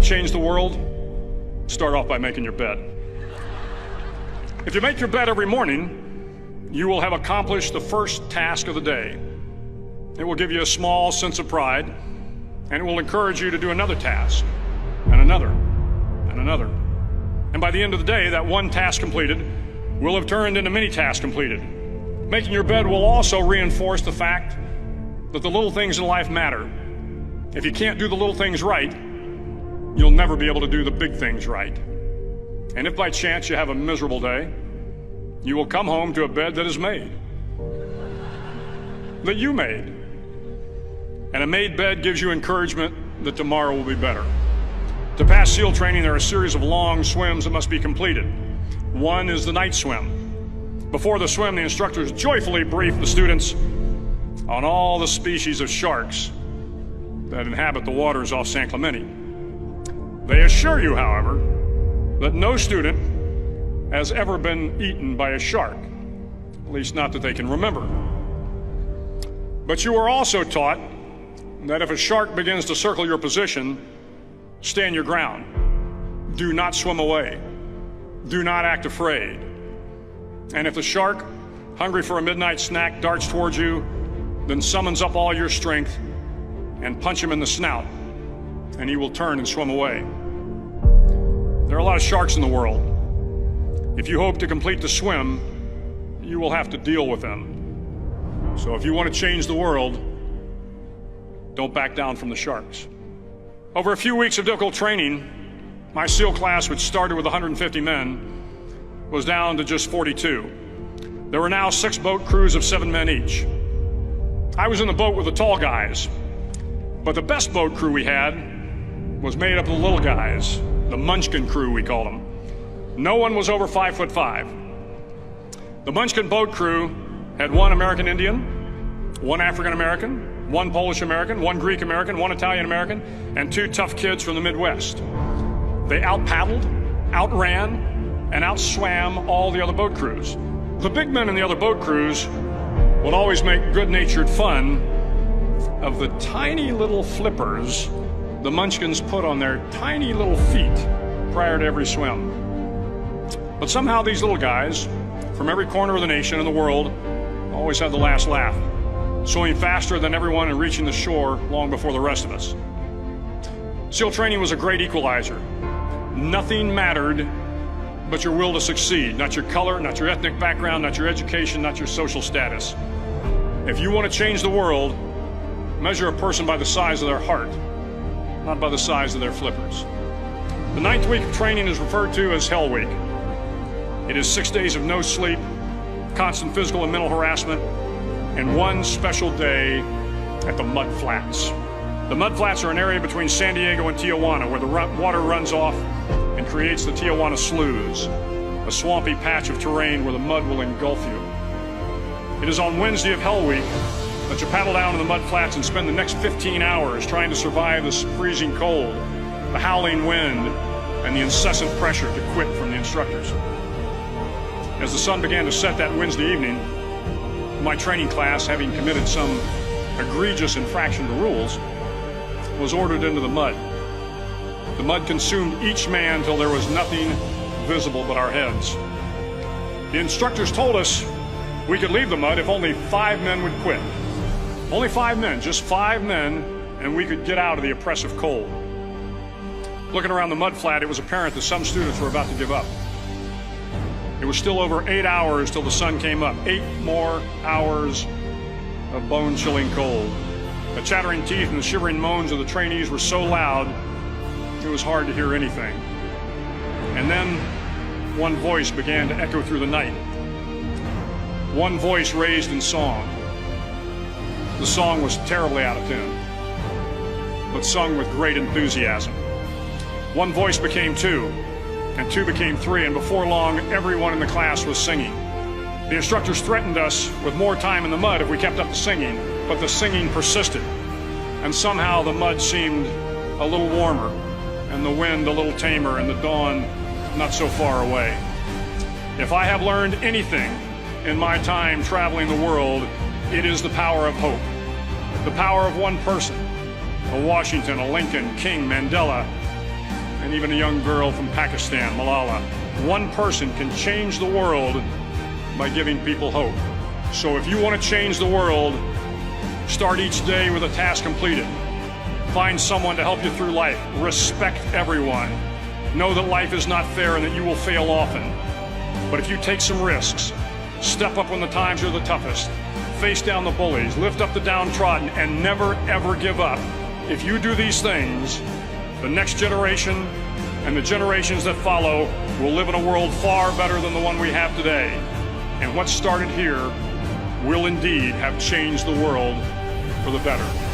change the world, start off by making your bed. If you make your bed every morning, you will have accomplished the first task of the day. It will give you a small sense of pride, and it will encourage you to do another task, and another, and another. And by the end of the day, that one task completed will have turned into many tasks completed. Making your bed will also reinforce the fact that the little things in life matter. If you can't do the little things right, you'll never be able to do the big things right. And if by chance you have a miserable day, you will come home to a bed that is made, that you made. And a made bed gives you encouragement that tomorrow will be better. To pass SEAL training, there are a series of long swims that must be completed. One is the night swim. Before the swim, the instructors joyfully brief the students on all the species of sharks that inhabit the waters off San Clemente. They assure you, however, that no student has ever been eaten by a shark, at least not that they can remember. But you are also taught that if a shark begins to circle your position, stand your ground. Do not swim away. Do not act afraid. And if the shark, hungry for a midnight snack, darts towards you, then summons up all your strength and punch him in the snout, and he will turn and swim away. There are a lot of sharks in the world. If you hope to complete the swim, you will have to deal with them. So if you want to change the world, don't back down from the sharks. Over a few weeks of difficult training, my SEAL class, which started with 150 men, was down to just 42. There were now 6 boat crews of 7 men each. I was in the boat with the tall guys, but the best boat crew we had was made up of the little guys, the Munchkin crew, we called them. No one was over 5'5". The Munchkin boat crew had 1 American Indian, 1 African American, 1 Polish American, 1 Greek American, 1 Italian American, and 2 tough kids from the Midwest. They out-paddled, outran, and outswam all the other boat crews. The big men in the other boat crews would always make good-natured fun of the tiny little flippers the Munchkins put on their tiny little feet prior to every swim. But somehow these little guys from every corner of the nation and the world always had the last laugh, swimming faster than everyone and reaching the shore long before the rest of us. SEAL training was a great equalizer. Nothing mattered but your will to succeed, not your color, not your ethnic background, not your education, not your social status. If you want to change the world, measure a person by the size of their heart, not by the size of their flippers. The 9th week of training is referred to as Hell Week. It is 6 days of no sleep, constant physical and mental harassment, and 1 special day at the Mud Flats. The Mud Flats are an area between San Diego and Tijuana where the water runs off and creates the Tijuana Sloughs, a swampy patch of terrain where the mud will engulf you. It is on Wednesday of Hell Week that you paddle down to the Mud Flats and spend the next 15 hours trying to survive this freezing cold, the howling wind, and the incessant pressure to quit from the instructors. As the sun began to set that Wednesday evening, my training class, having committed some egregious infraction to rules, was ordered into the mud. The mud consumed each man till there was nothing visible but our heads. The instructors told us we could leave the mud if only 5 men would quit. Only 5 men, just 5 men, and we could get out of the oppressive cold. Looking around the mud flat, it was apparent that some students were about to give up. It was still over 8 hours till the sun came up. 8 more hours of bone-chilling cold. The chattering teeth and the shivering moans of the trainees were so loud, it was hard to hear anything. And then one voice began to echo through the night. One voice raised in song. The song was terribly out of tune, but sung with great enthusiasm. One voice became 2, and 2 became 3, and before long, everyone in the class was singing. The instructors threatened us with more time in the mud if we kept up the singing, but the singing persisted, and somehow the mud seemed a little warmer, and the wind a little tamer, and the dawn not so far away. If I have learned anything in my time traveling the world, it is the power of hope. The power of one person, a Washington, a Lincoln, King, Mandela, and even a young girl from Pakistan, Malala. One person can change the world by giving people hope. So if you want to change the world, start each day with a task completed. Find someone to help you through life. Respect everyone. Know that life is not fair and that you will fail often. But if you take some risks, step up when the times are the toughest, face down the bullies, lift up the downtrodden, and never ever give up. If you do these things, the next generation and the generations that follow will live in a world far better than the one we have today. And what started here will indeed have changed the world for the better.